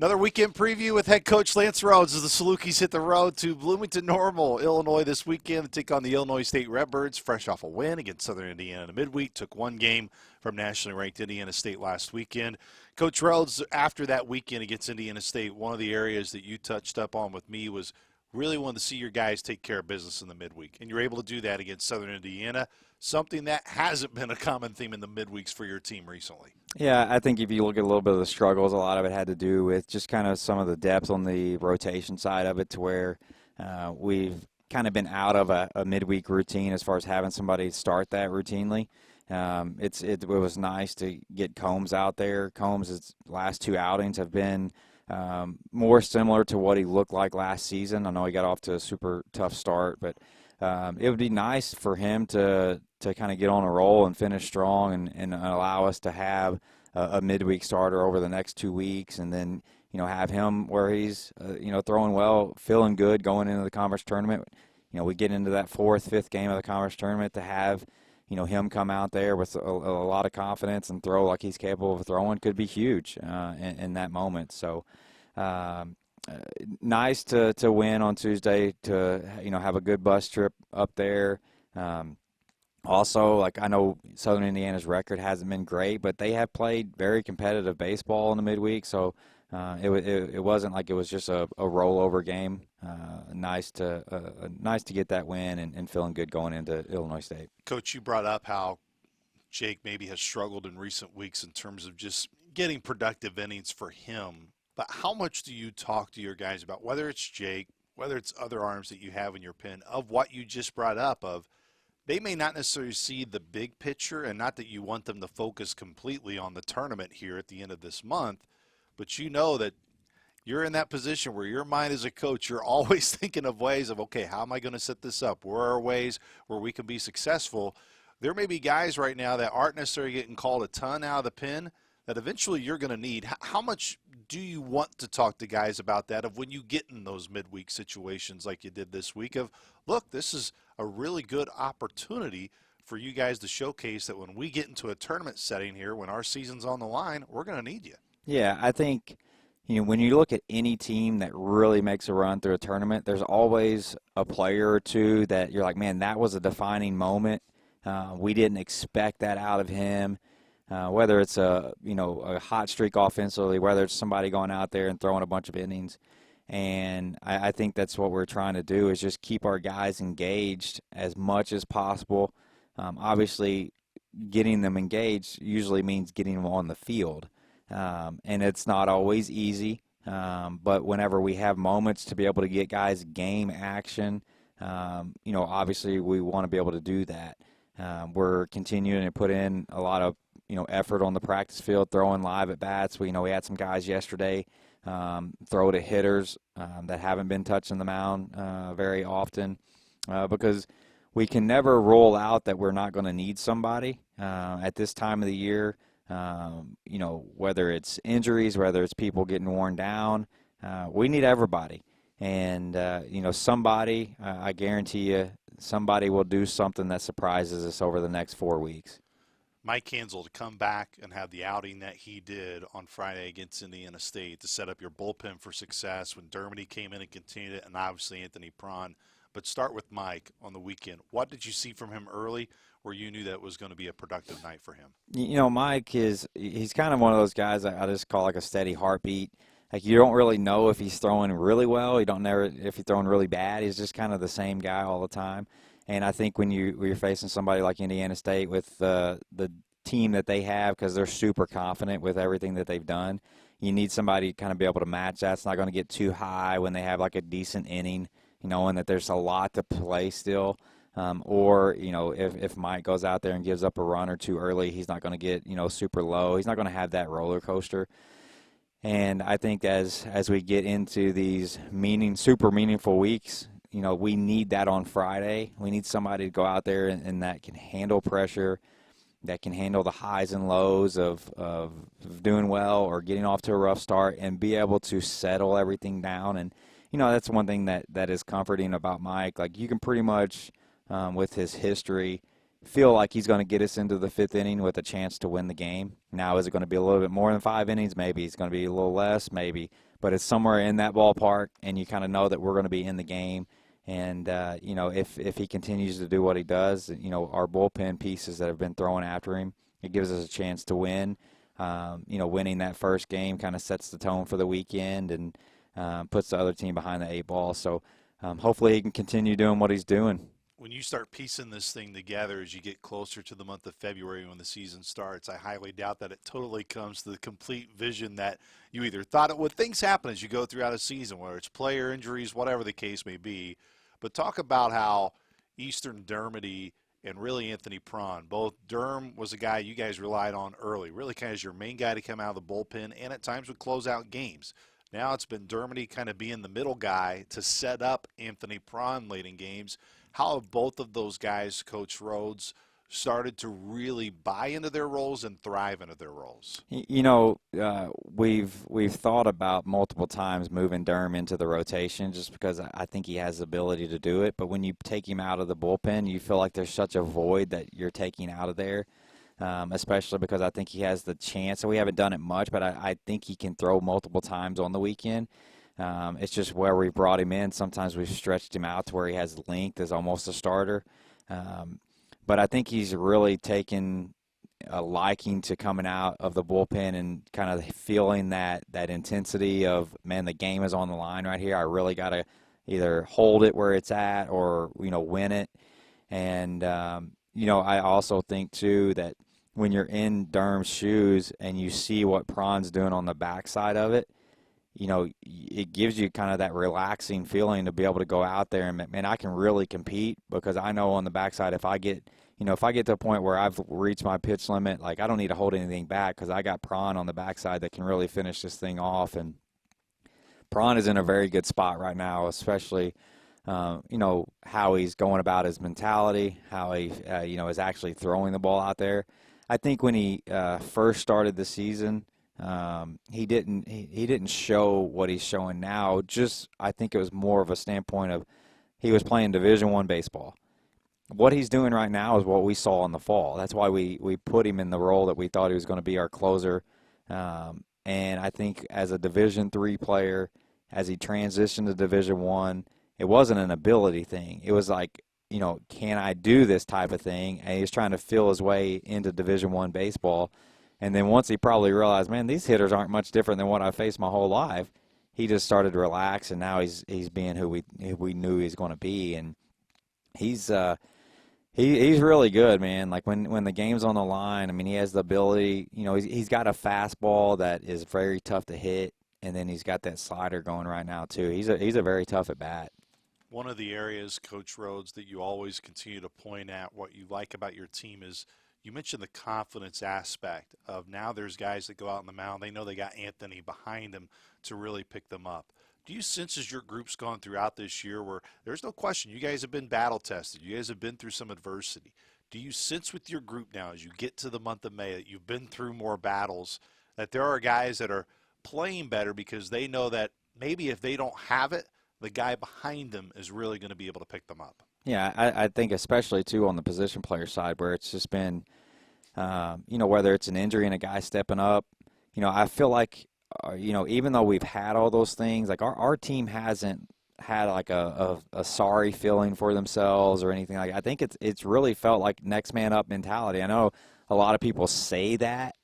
Another weekend preview with head coach Lance Rhodes as the Salukis hit the road to Bloomington Normal, Illinois this weekend to take on the Illinois State Redbirds, fresh off a win against Southern Indiana in the midweek. Took one game from nationally ranked Indiana State last weekend. Coach Rhodes, after that weekend against Indiana State, one of the areas that you touched up on with me was really wanted to see your guys take care of business in the midweek. And you're able to do that against Southern Indiana, something that hasn't been a common theme in the midweeks for your team recently. Yeah, I think if you look at a little bit of the struggles, a lot of it had to do with just kind of some of the depth on the rotation side of it to where we've kind of been out of a midweek routine as far as having somebody start that routinely. It was nice to get Combs out there. Combs' last two outings have been more similar to what he looked like last season. I know he got off to a super tough start, but it would be nice for him to kind of get on a roll and finish strong and allow us to have a midweek starter over the next 2 weeks, and then have him where he's throwing well, feeling good going into the conference tournament. We get into that fourth, fifth game of the conference tournament to have him come out there with a lot of confidence and throw like he's capable of throwing could be huge in that moment. So nice to win on Tuesday, to have a good bus trip up there. Also, I know Southern Indiana's record hasn't been great, but they have played very competitive baseball in the midweek, so it wasn't like it was just a rollover game. Nice to get that win and feeling good going into Illinois State. Coach, you brought up how Jake maybe has struggled in recent weeks in terms of just getting productive innings for him. But how much do you talk to your guys about, whether it's Jake, whether it's other arms that you have in your pen, of what you just brought up of they may not necessarily see the big picture, and not that you want them to focus completely on the tournament here at the end of this month, but you know that you're in that position where your mind as a coach, you're always thinking of ways of, okay, how am I going to set this up? Where are ways where we can be successful? There may be guys right now that aren't necessarily getting called a ton out of the pen that eventually you're going to need. How much do you want to talk to guys about that, of when you get in those midweek situations like you did this week of, look, this is a really good opportunity for you guys to showcase that when we get into a tournament setting here, when our season's on the line, we're going to need you. Yeah, I think when you look at any team that really makes a run through a tournament, there's always a player or two that you're like, man, that was a defining moment. We didn't expect that out of him. Whether it's a hot streak offensively, whether it's somebody going out there and throwing a bunch of innings. And I think that's what we're trying to do, is just keep our guys engaged as much as possible. Obviously, getting them engaged usually means getting them on the field. And it's not always easy, but whenever we have moments to be able to get guys game action, obviously we want to be able to do that. We're continuing to put in a lot of effort on the practice field, throwing live at bats. We had some guys yesterday throw to hitters that haven't been touching the mound very often, because we can never roll out that we're not going to need somebody at this time of the year. Whether it's injuries, whether it's people getting worn down, we need everybody. And somebody, I guarantee you, somebody will do something that surprises us over the next 4 weeks. Mike Hansel to come back and have the outing that he did on Friday against Indiana State to set up your bullpen for success when Dermody came in and continued it, and obviously Anthony Prawn. But start with Mike on the weekend. What did you see from him early where you knew that was going to be a productive night for him? Mike he's kind of one of those guys I just call like a steady heartbeat. Like, you don't really know if he's throwing really well. You don't know if he's throwing really bad. He's just kind of the same guy all the time. And I think when you're facing somebody like Indiana State with the team that they have, because they're super confident with everything that they've done, you need somebody to kind of be able to match that. It's not going to get too high when they have like a decent inning, and that there's a lot to play still. If Mike goes out there and gives up a run or two early, he's not going to get, super low. He's not going to have that roller coaster. And I think as we get into these super meaningful weeks, we need that on Friday. We need somebody to go out there and that can handle pressure, that can handle the highs and lows of doing well or getting off to a rough start, and be able to settle everything down. And, that's one thing that is comforting about Mike. Like, you can pretty much, with his history, feel like he's going to get us into the fifth inning with a chance to win the game. Now, is it going to be a little bit more than 5 innings? Maybe it's going to be a little less, maybe. but it's somewhere in that ballpark, and you kind of know that we're going to be in the game. And, if he continues to do what he does, our bullpen pieces that have been thrown after him, it gives us a chance to win. Winning that first game kind of sets the tone for the weekend and puts the other team behind the eight ball. So hopefully he can continue doing what he's doing. When you start piecing this thing together as you get closer to the month of February when the season starts, I highly doubt that it totally comes to the complete vision that you either thought it would. Things happen as you go throughout a season, whether it's player injuries, whatever the case may be. But talk about how Eastern Dermody and really Anthony Prawn, both Derm was a guy you guys relied on early, really kind of as your main guy to come out of the bullpen and at times would close out games. Now it's been Dermody kind of being the middle guy to set up Anthony Prawn late in games. How have both of those guys, Coach Rhodes, started to really buy into their roles and thrive into their roles? We've thought about multiple times moving Derm into the rotation just because I think he has the ability to do it. But when you take him out of the bullpen, you feel like there's such a void that you're taking out of there, especially because I think he has the chance. And we haven't done it much, but I think he can throw multiple times on the weekend. It's just where we brought him in. Sometimes we've stretched him out to where he has length as almost a starter. But I think he's really taken a liking to coming out of the bullpen and kind of feeling that intensity of, man, the game is on the line right here. I really got to either hold it where it's at or, win it. And, I also think, too, that when you're in Derm's shoes and you see what Prawn's doing on the backside of it, it gives you kind of that relaxing feeling to be able to go out there and, man, I can really compete because I know on the backside if I get to a point where I've reached my pitch limit, like I don't need to hold anything back because I got Prawn on the backside that can really finish this thing off. And Prawn is in a very good spot right now, especially, how he's going about his mentality, how he, is actually throwing the ball out there. I think when he first started the season, he didn't show what he's showing now. Just I think it was more of a standpoint of he was playing Division I baseball. What he's doing right now is what we saw in the fall. That's why we put him in the role that we thought he was going to be our closer. And I think as a Division III player, as he transitioned to Division I, it wasn't an ability thing. It was like, can I do this type of thing? And he's trying to feel his way into Division I baseball. And then once he probably realized, man, these hitters aren't much different than what I faced my whole life, he just started to relax, and now he's being who we knew he was going to be. And he's really good, man. Like when the game's on the line, I mean, he has the ability. He's got a fastball that is very tough to hit, and then he's got that slider going right now too. He's a very tough at bat. One of the areas, Coach Rhodes, that you always continue to point at what you like about your team is you mentioned the confidence aspect of now there's guys that go out on the mound. They know they got Anthony behind them to really pick them up. Do you sense as your group's gone throughout this year where there's no question you guys have been battle tested, you guys have been through some adversity. Do you sense with your group now as you get to the month of May that you've been through more battles, that there are guys that are playing better because they know that maybe if they don't have it, the guy behind them is really going to be able to pick them up? Yeah, I think especially, too, on the position player side where it's just been, whether it's an injury and a guy stepping up, I feel like, even though we've had all those things, like our team hasn't had like a sorry feeling for themselves or anything like that. I think it's really felt like next man up mentality. I know a lot of people say that,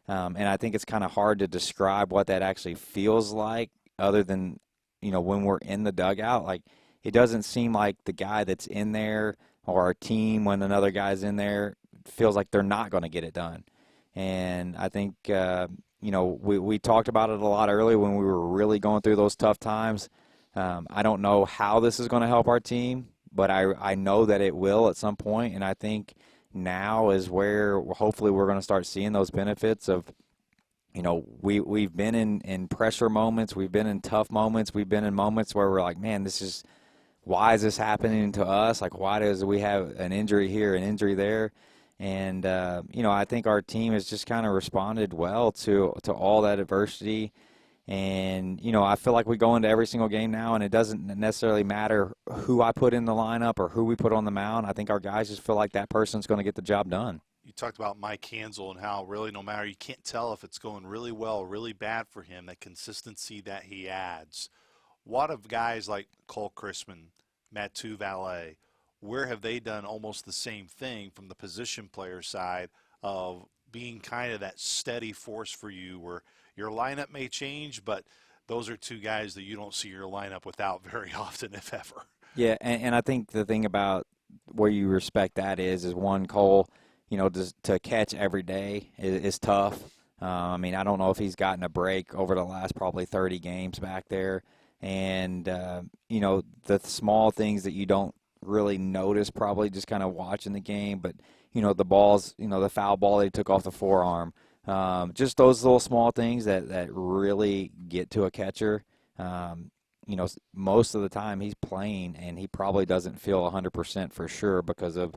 and I think it's kind of hard to describe what that actually feels like other than, when we're in the dugout. Like, it doesn't seem like the guy that's in there or our team when another guy's in there feels like they're not going to get it done. And I think, we talked about it a lot earlier when we were really going through those tough times. I don't know how this is going to help our team, but I know that it will at some point. And I think now is where hopefully we're going to start seeing those benefits of, we've been in pressure moments. We've been in tough moments. We've been in moments where we're like, man, why is this happening to us? Like, why does we have an injury here, an injury there? And, I think our team has just kind of responded well to all that adversity. And, I feel like we go into every single game now, and it doesn't necessarily matter who I put in the lineup or who we put on the mound. I think our guys just feel like that person's going to get the job done. You talked about Mike Hansel and how really no matter, you can't tell if it's going really well or really bad for him, that consistency that he adds. What of guys like Cole Chrisman, Mathieu Valet, where have they done almost the same thing from the position player side of being kind of that steady force for you where your lineup may change, but those are two guys that you don't see your lineup without very often, if ever. Yeah, and I think the thing about where you respect that is one, Cole, to catch every day is tough. I mean, I don't know if he's gotten a break over the last probably 30 games back there. And, the small things that you don't really notice probably just kind of watching the game. But, the balls, the foul ball they took off the forearm. Just those little small things that really get to a catcher. Most of the time he's playing and he probably doesn't feel 100% for sure because of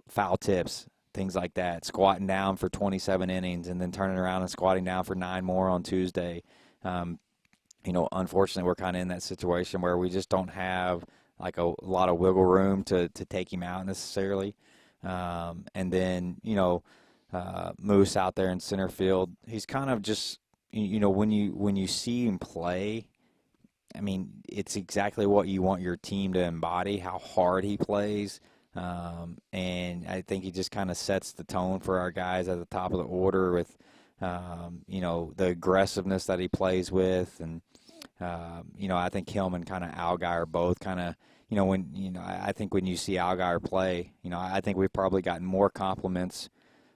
foul tips, things like that, squatting down for 27 innings and then turning around and squatting down for 9 more on Tuesday. Unfortunately, we're kind of in that situation where we just don't have like a lot of wiggle room to take him out necessarily. And then, Moose out there in center field, he's kind of just, when you see him play, I mean, it's exactly what you want your team to embody, how hard he plays. And I think he just kind of sets the tone for our guys at the top of the order with, the aggressiveness that he plays with. And, I think him and kind of Allgaier both kind of, I think when you see Allgaier play, I think we've probably gotten more compliments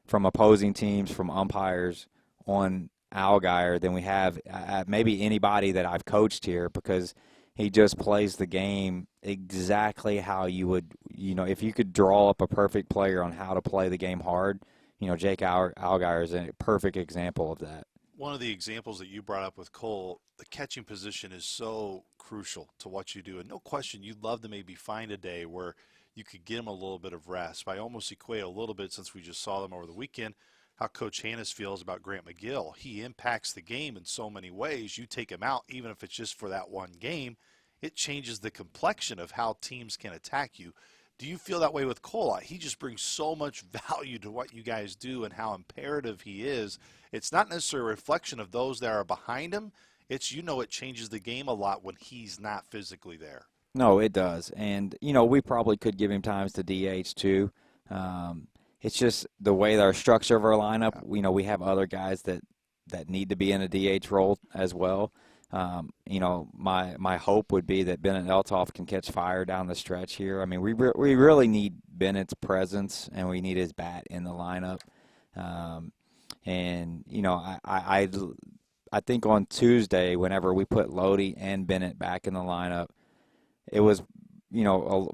from opposing teams, from umpires on Allgaier than we have maybe anybody that I've coached here, because he just plays the game exactly how you would, if you could draw up a perfect player on how to play the game hard, Jake Allgaier is a perfect example of that. One of the examples that you brought up with Cole, the catching position is so crucial to what you do. And no question, you'd love to maybe find a day where you could get him a little bit of rest. I almost equate a little bit, since we just saw them over the weekend, how Coach Hannes feels about Grant McGill. He impacts the game in so many ways. You take him out, even if it's just for that one game, it changes the complexion of how teams can attack you. Do you feel that way with Cole? He just brings so much value to what you guys do and how imperative he is. It's not necessarily a reflection of those that are behind him. It's, it changes the game a lot when he's not physically there. No, it does. And, we probably could give him times to DH too. It's just the way our structure of our lineup, we have other guys that need to be in a DH role as well. My hope would be that Bennett Eltoff can catch fire down the stretch here. I mean, we really need Bennett's presence, and we need his bat in the lineup. I think on Tuesday, whenever we put Lodi and Bennett back in the lineup, it was,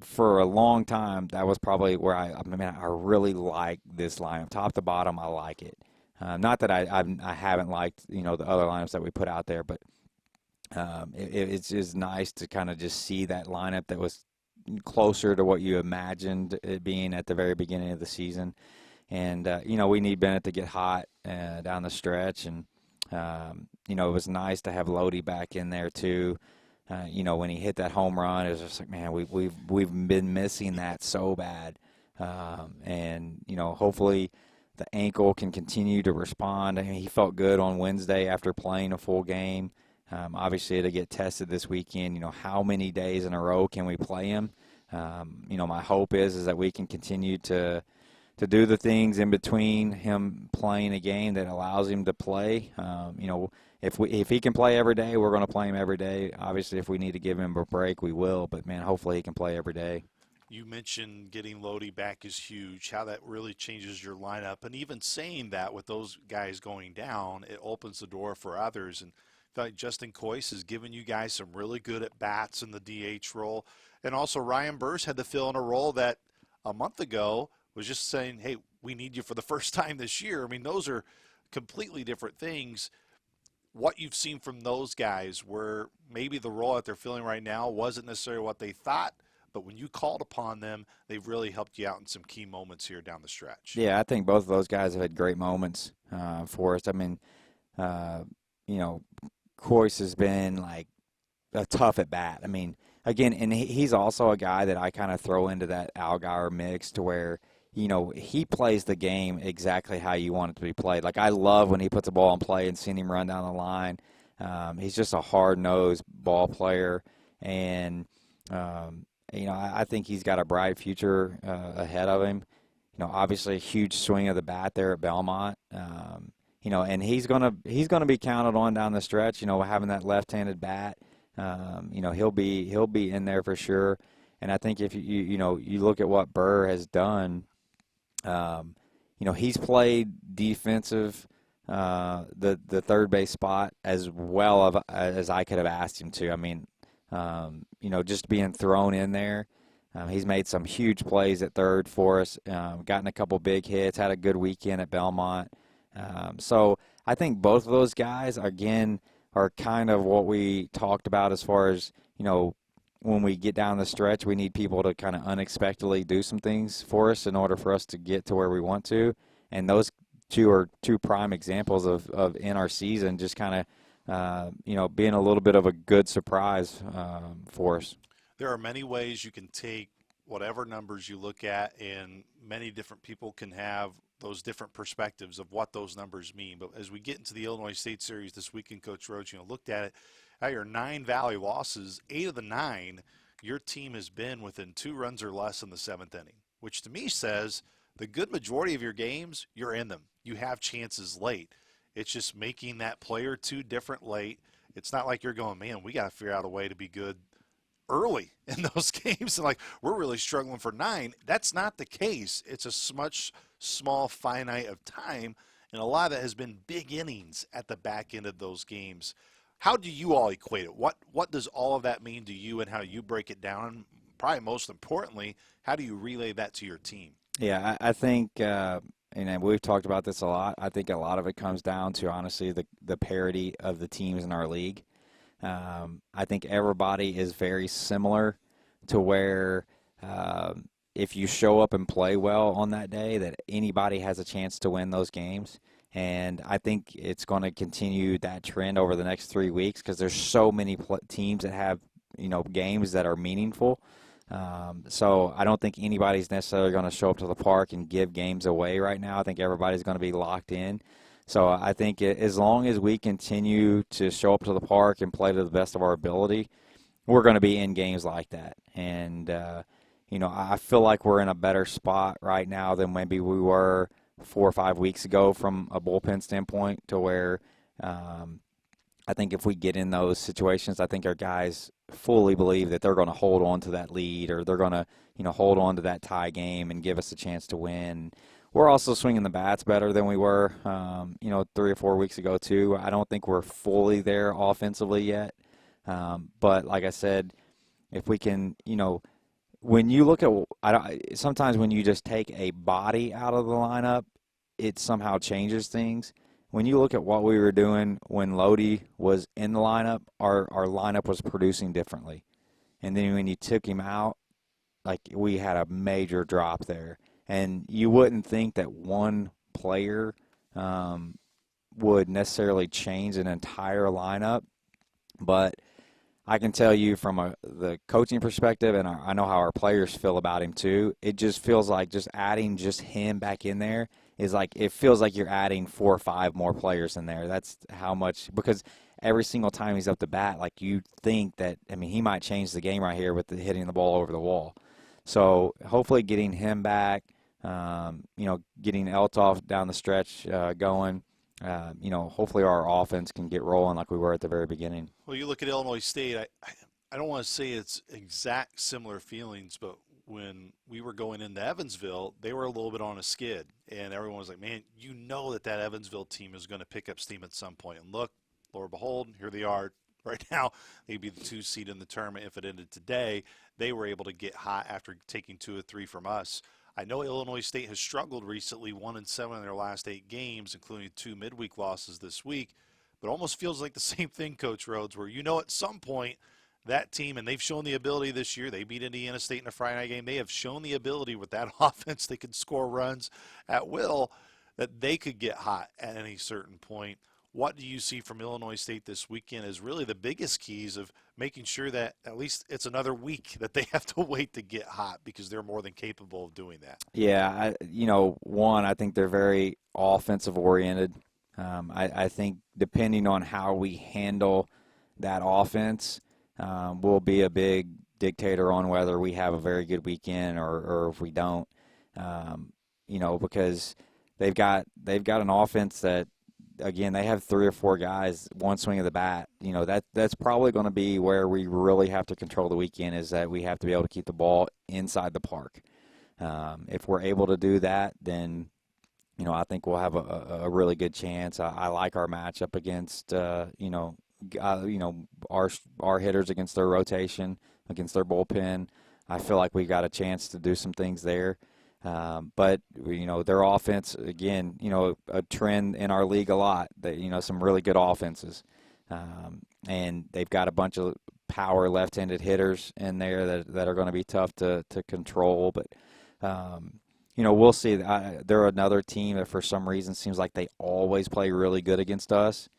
for a long time, that was probably where I really like this lineup. Top to bottom, I like it. Not that I haven't liked, the other lineups that we put out there, but it's just nice to kind of just see that lineup that was closer to what you imagined it being at the very beginning of the season. And, we need Bennett to get hot down the stretch. And, it was nice to have Lodi back in there too. When he hit that home run, it was just like, man, we've been missing that so bad. Hopefully the ankle can continue to respond. I mean, he felt good on Wednesday after playing a full game. Obviously, to get tested this weekend, how many days in a row can we play him? My hope is that we can continue to do the things in between him playing a game that allows him to play. If he can play every day, we're going to play him every day. Obviously, if we need to give him a break, we will. But, man, hopefully he can play every day. You mentioned getting Lodi back is huge, how that really changes your lineup. And even saying that with those guys going down, it opens the door for others. And I feel like Justin Coyce has given you guys some really good at-bats in the DH role. And also Ryan Burrs had to fill in a role that a month ago was just saying, hey, we need you for the first time this year. I mean, those are completely different things. What you've seen from those guys, where maybe the role that they're filling right now wasn't necessarily what they thought, but when you called upon them, they've really helped you out in some key moments here down the stretch. Yeah, I think both of those guys have had great moments for us. I mean, Coyce has been like a tough at bat. I mean, again, and he's also a guy that I kind of throw into that Allgaier mix, to where he plays the game exactly how you want it to be played. Like, I love when he puts a ball in play and seeing him run down the line. He's just a hard-nosed ball player, and I think he's got a bright future ahead of him. Obviously a huge swing of the bat there at Belmont. And he's gonna be counted on down the stretch. Having that left-handed bat, he'll be in there for sure. And I think if you look at what Burr has done, he's played defensive, the third base spot as well as I could have asked him to. I mean, just being thrown in there. He's made some huge plays at third for us, gotten a couple big hits, had a good weekend at Belmont. So I think both of those guys, again, are kind of what we talked about as far as, when we get down the stretch, we need people to kind of unexpectedly do some things for us in order for us to get to where we want to. And those two are two prime examples of in our season just kind of, being a little bit of a good surprise for us. There are many ways you can take whatever numbers you look at, and many different people can have those different perspectives of what those numbers mean. But as we get into the Illinois State Series this weekend, Coach Rhodes, looked at it. At your 9 Valley losses, 8 of the 9, your team has been within 2 runs or less in the 7th inning, which to me says the good majority of your games, you're in them. You have chances late. It's just making that play or two different late. It's not like you're going, man, we got to figure out a way to be good early in those games. And we're really struggling for 9. That's not the case. It's a much small finite of time, and a lot of that has been big innings at the back end of those games. How do you all equate it? What does all of that mean to you, and how you break it down? And probably most importantly, how do you relay that to your team? Yeah, I think, and we've talked about this a lot, I think a lot of it comes down to, honestly, the parity of the teams in our league. I think everybody is very similar to where if you show up and play well on that day, that anybody has a chance to win those games. And I think it's going to continue that trend over the next 3 weeks because there's so many teams that have, games that are meaningful. So I don't think anybody's necessarily going to show up to the park and give games away right now. I think everybody's going to be locked in. So I think as long as we continue to show up to the park and play to the best of our ability, we're going to be in games like that. And, I feel like we're in a better spot right now than maybe we were 4 or 5 weeks ago from a bullpen standpoint, to where I think if we get in those situations, I think our guys fully believe that they're going to hold on to that lead, or they're going to, hold on to that tie game and give us a chance to win. We're also swinging the bats better than we were, 3 or 4 weeks ago too. I don't think we're fully there offensively yet. But like I said, if we can, when you look at, sometimes when you just take a body out of the lineup, it somehow changes things. When you look at what we were doing when Lodi was in the lineup, our lineup was producing differently. And then when you took him out, we had a major drop there. And you wouldn't think that one player would necessarily change an entire lineup, but I can tell you from the coaching perspective, and I know how our players feel about him too, it just feels like just adding just him back in there is it feels like you're adding 4 or 5 more players in there. That's how much, because every single time he's up to bat, you think that, he might change the game right here with hitting the ball over the wall. So hopefully getting him back, getting Eltoff down the stretch going, hopefully our offense can get rolling like we were at the very beginning. Well, you look at Illinois State, I don't want to say it's exact similar feelings, but when we were going into Evansville, they were a little bit on a skid, and everyone was like, man, that Evansville team is going to pick up steam at some point. And look, lo and behold, here they are. Right now, they'd be the 2 seed in the tournament. If it ended today, they were able to get hot after taking 2 or 3 from us. I know Illinois State has struggled recently, 1-7 in their last 8 games, including 2 midweek losses this week. But almost feels like the same thing, Coach Rhodes, where at some point that team, and they've shown the ability this year. They beat Indiana State in a Friday night game. They have shown the ability with that offense. They can score runs at will, that they could get hot at any certain point. what do you see from Illinois State this weekend as really the biggest keys of making sure that at least it's another week that they have to wait to get hot, because they're more than capable of doing that? Yeah, one, I think they're very offensive oriented. I think depending on how we handle that offense, will be a big dictator on whether we have a very good weekend or if we don't. Because they've got an offense that, again, they have 3 or 4 guys, one swing of the bat. That's probably going to be where we really have to control the weekend, is that we have to be able to keep the ball inside the park. If we're able to do that, then I think we'll have a really good chance. I like our matchup against our hitters, against their rotation, against their bullpen. I feel like we got a chance to do some things there. But their offense, again, a trend in our league a lot. That some really good offenses, and they've got a bunch of power left-handed hitters in there that are going to be tough to control. But we'll see. They're another team that for some reason seems like they always play really good against us.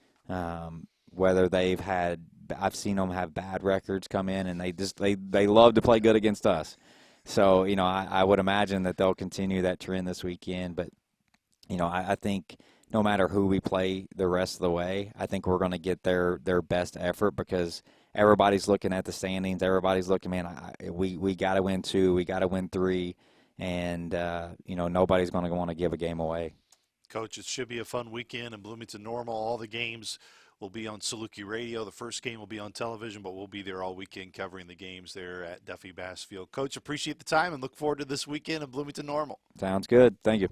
Whether I've seen them have bad records come in, and they love to play good against us. So, I would imagine that they'll continue that trend this weekend. But, I think no matter who we play the rest of the way, I think we're going to get their best effort, because everybody's looking at the standings. Everybody's looking, man, we got to win 2, we got to win 3, and, nobody's going to want to give a game away. Coach, it should be a fun weekend in Bloomington Normal. All the games will be on Saluki Radio. The first game will be on television, but we'll be there all weekend covering the games there at Duffy Bass Field. Coach, appreciate the time and look forward to this weekend in Bloomington Normal. Sounds good. Thank you.